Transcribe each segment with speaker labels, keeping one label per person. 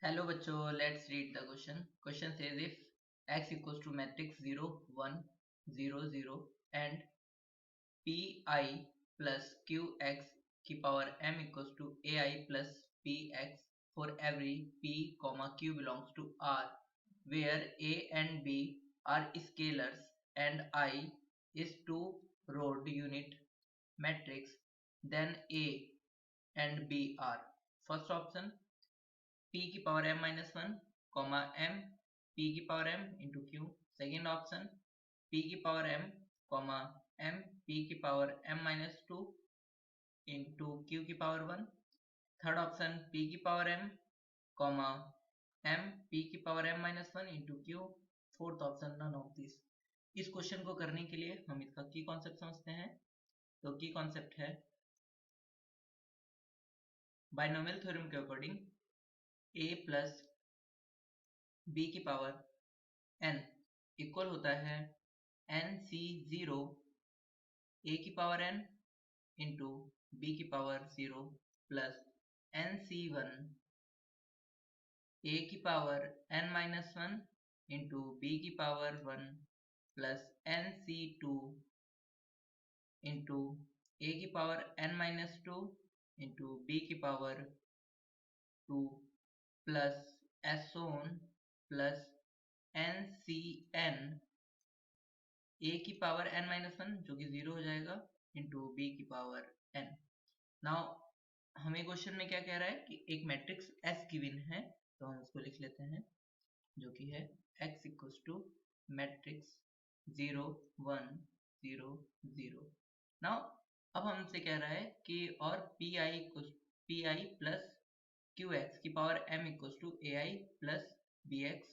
Speaker 1: Hello बच्चों, let's read the question. Question says if x equals to matrix 0 1 0 0 and pi plus qx की power m equals to ai plus px for every p comma q belongs to R, where a and b are scalars and I is two road unit matrix, then a and b are. First option p की power m minus one comma m p की power m into Q. Second option p की power m comma m p की power m minus two into Q की power one. Third option p की power m comma m p की power m minus one into Q. Fourth option none of this. इस question को करने के लिए हम इसका की कॉन्सेप्ट समझते हैं. तो की कॉन्सेप्ट है बाइनोमियल थ्योरम के अकॉर्डिंग a प्लस b की पावर n इक्वल होता है nc0 a की पावर n इंटू b की पावर 0 प्लस nc1 a की power n minus one into b की power 1 plus nc2 into a की power n minus two into b की power 2 plus s1 plus ncn a की power n minus one जो कि 0 हो जाएगा into b की पावर n. नाउ हमें क्वेश्चन में क्या कह रहा है कि एक मैट्रिक्स S गिवन है, तो हम इसको लिख लेते हैं जो कि है x equals to matrix 0 1 0 0. Now अब हमसे कह रहा है कि और pi प्लस qx की power m equals to ai plus bx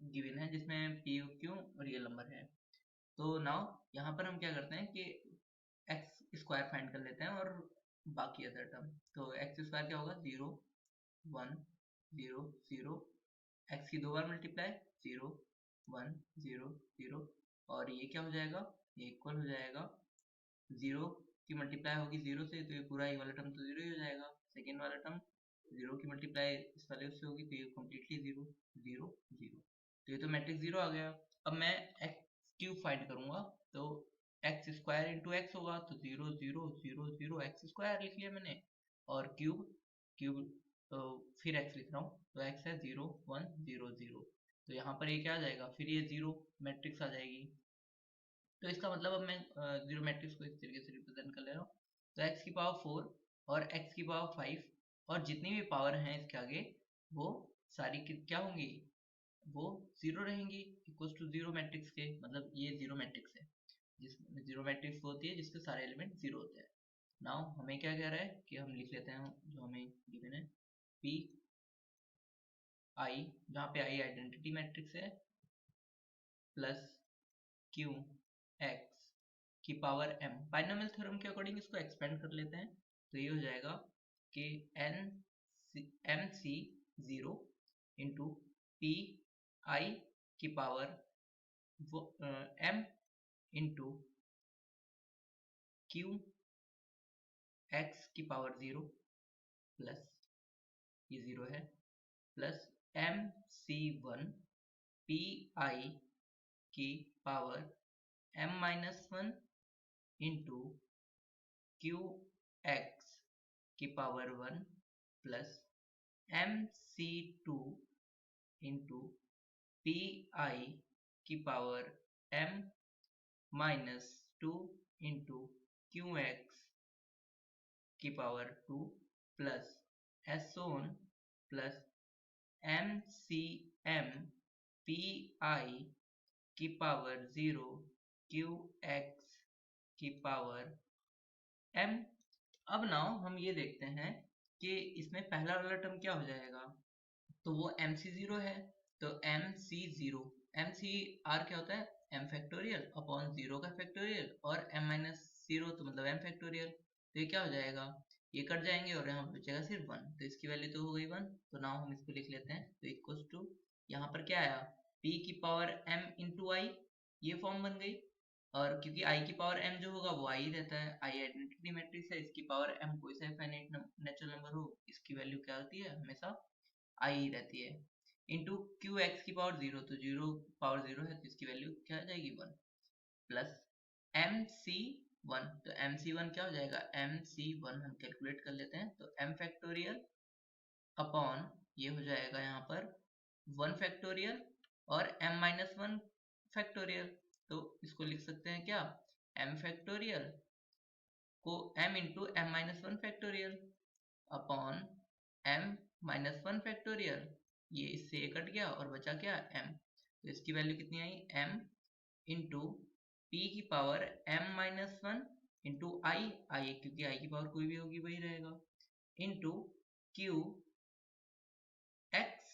Speaker 1: given है जिसमें p q रियल नंबर है. तो नाउ यहाँ पर हम क्या करते हैं कि x स्क्वायर फाइंड कर लेते हैं और बाकी अदर टर्म. तो x स्क्वायर क्या होगा 0 1 0 0. x की दो बार मल्टीप्लाई 0 1 0 0 और ये क्या हो जाएगा, ये इक्वल हो जाएगा 0 की मल्टीप्लाई होगी 0 से, तो ये पूरा ये वाला टर्म तो 0 ही हो जाएगा. सेकेंड वाला टर्म 0 की मल्टीप्लाई इस वाले से होगी तो ये कम्प्लीटली 0 0 0. तो ये तो मैट्रिक्स 0 आ गया. अब मैं x क्यूब फाइंड करूंगा तो एक्स स्क्वायर इंटू एक्स होगा, तो 0 0 0 0 एक्स स्क्वायर लिख लिया मैंने. और क्यूब क्यूब तो फिर एक्स लिख रहा हूँ, तो एक्स है 0 1 0 0. तो यहाँ पर ये क्या आ जाएगा, फिर ये 0 मैट्रिक्स आ जाएगी. तो इसका मतलब अब मैं 0 मैट्रिक्स को इस तरीके से रिप्रेजेंट कर ले रहा हूँ. तो एक्स की पावर 4 और एक्स की पावर 5 और जितनी भी पावर हैं इसके आगे वो सारी क्या होंगी, वो 0 रहेंगी इक्वल्स टू 0 मैट्रिक्स के. मतलब ये 0 मैट्रिक्स है जिसमें 0 मैट्रिक्स होती है जिसके सारे एलिमेंट 0 होते हैं. नाउ हमें क्या कह रहा है कि हम लिख लेते हैं जो हमें गिवन है पी आई, जहाँ पे आई आइडेंटिटी मैट्रिक्स है, प्लस क्यू एक्स की पावर m. बाइनोमियल थ्योरम के अकॉर्डिंग इसको एक्सपेंड कर लेते हैं, तो ये हो जाएगा कि M C 0 into P I की power m into Q X की पावर 0 प्लस ये 0 है plus M C 1 P I की power m minus one into Q X की power 1 plus M C 2 into P I की power m minus two into Q X की power 2 plus s1 plus M C M P I की power 0 Q X की power m. अब now हम ये देखते हैं कि इसमें पहला वाला टर्म क्या हो जाएगा, तो वो mc0 है. तो mc0 mcr क्या होता है, m फैक्टोरियल अपॉन 0 का फैक्टोरियल और m माइनस 0 तो मतलब m फैक्टोरियल. तो ये क्या हो जाएगा, ये कट जाएंगे और यहाँ पे बचेगा सिर्फ 1, तो इसकी वैल्यू तो हो गई 1. तो नाउ हम इसको लिख लेते हैं. तो इक्वल्स टू यहाँ पर क्या आया, p की पावर m इंटू आई, ये फॉर्म बन गई. और क्योंकि i की पावर m जो होगा वो i रहता है, i आइडेंटिटी मैट्रिक्स है, इसकी पावर m कोई सा फाइनाइट नेचुरल नंबर हो इसकी वैल्यू क्या होती है हमेशा आई रहती है, इंटू क्यू एक्स की पावर 0, तो 0 पावर 0 है तो इसकी वैल्यू क्या आ जाएगी 1, प्लस एम सी 1, तो एम सी 1 क्या हो जाएगा, एम सी 1 हम कैलकुलेट कर लेते हैं, तो एम फैक्टोरियल अपॉन ये हो जाएगा यहाँ पर 1 फैक्टोरियल और m माइनस 1 फैक्टोरियल, तो इसको लिख सकते हैं क्या, m फैक्टोरियल को m into M minus 1 factorial upon m minus 1 factorial, ये इससे ये कट गया और बचा क्या m, तो इसकी वैल्यू कितनी आई m इंटू p की पावर m माइनस 1 इंटू आई क्योंकि i की पावर कोई भी होगी वही रहेगा, इंटू q x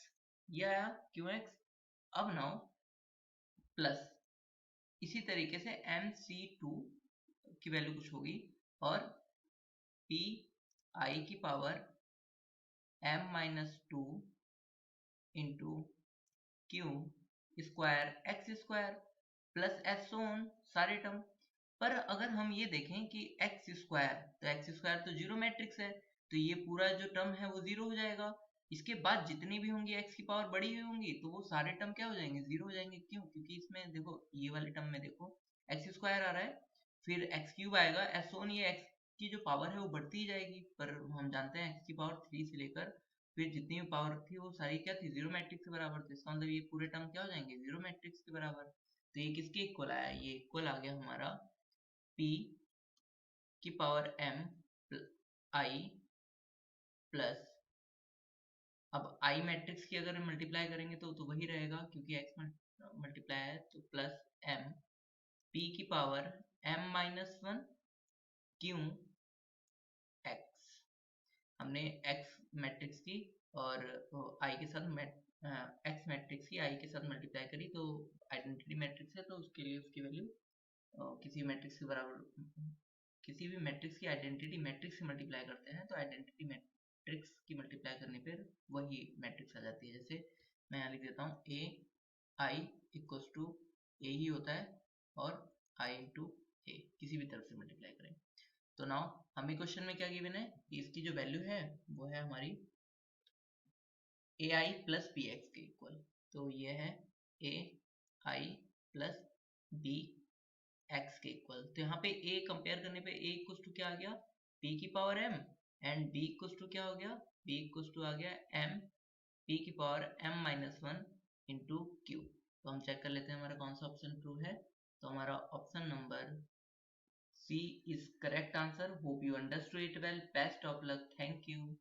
Speaker 1: या क्यू एक्स, अब नाउ प्लस इसी तरीके से MC2 की वैल्यू कुछ होगी और P I की power M minus 2 into Q square x square plus S on सारे टर्म। पर अगर हम ये देखें कि एक्स स्क्वायर, तो एक्स स्क्वायर तो जीरो मैट्रिक्स है, तो ये पूरा जो टर्म है वो जीरो हो जाएगा, इसके बाद जितनी भी होंगी एक्स की पावर बड़ी हुई होंगी तो वो सारे टर्म क्या हो जाएंगे, जीरो हो जाएंगे। क्यों, क्योंकि इसमें देखो ये वाले टर्म में देखो एक्स स्क्वायर आ रहा है, फिर एक्स क्यूब आएगा, एस ऑन ये एक्स की जो पावर है वो बढ़ती ही जाएगी, पर हम जानते हैं एक्स की पावर 3 से लेकर फिर जितनी भी पावर थी वो सारी क्या थी, जीरो मैट्रिक्स के बराबर थी, इसका मतलब ये पूरे टर्म क्या हो जाएंगे, जीरो मैट्रिक्स के बराबर। तो ये किसके इक्वल आया, ये इक्वल आ गया हमारा p की पावर m आई प्लस, अब i मैट्रिक्स की अगर मल्टीप्लाई करेंगे तो वही रहेगा क्योंकि x मल्टीप्लाई है, तो प्लस m p की power m minus 1 Q x, हमने x मैट्रिक्स की और i के साथ x मैट्रिक्स की i के साथ मल्टीप्लाई करी, तो आइडेंटिटी मैट्रिक्स है तो उसके लिए उसकी वैल्यू किसी मैट्रिक्स के बराबर, किसी भी मैट्रिक्स की आइडेंटिटी मैट्रिक्स से मल्टीप्लाई करते हैं तो आइडेंटिटी मैट्रिक्स की मल्टीप्लाई करने पर वही मैट्रिक्स आ जाती है। जैसे मैं यहाँ लिख देता हूँ ए आई इक्वल्स टू ए ही होता है और आई इंटू ए किसी भी तरफ से मल्टीप्लाई करें। तो नाउ हमें क्वेश्चन में क्या गिवन है कि इसकी जो वैल्यू है वो है हमारी ए आई प्लस बी एक्स के इक्वल, तो ये है ए आई प्लस बी एक्स के इक्वल, तो यहाँ पे a कंपेयर करने पे a इक्वल्स टू क्या आ गया, p की power m and b equals to क्या हो गया, b इक्वल्स टू आ गया m p की power m minus 1 into Q. तो हम चेक कर लेते हैं हमारा कौन सा ऑप्शन ट्रू है, तो हमारा option number C is correct answer. Hope you understood it well, best of luck, thank you.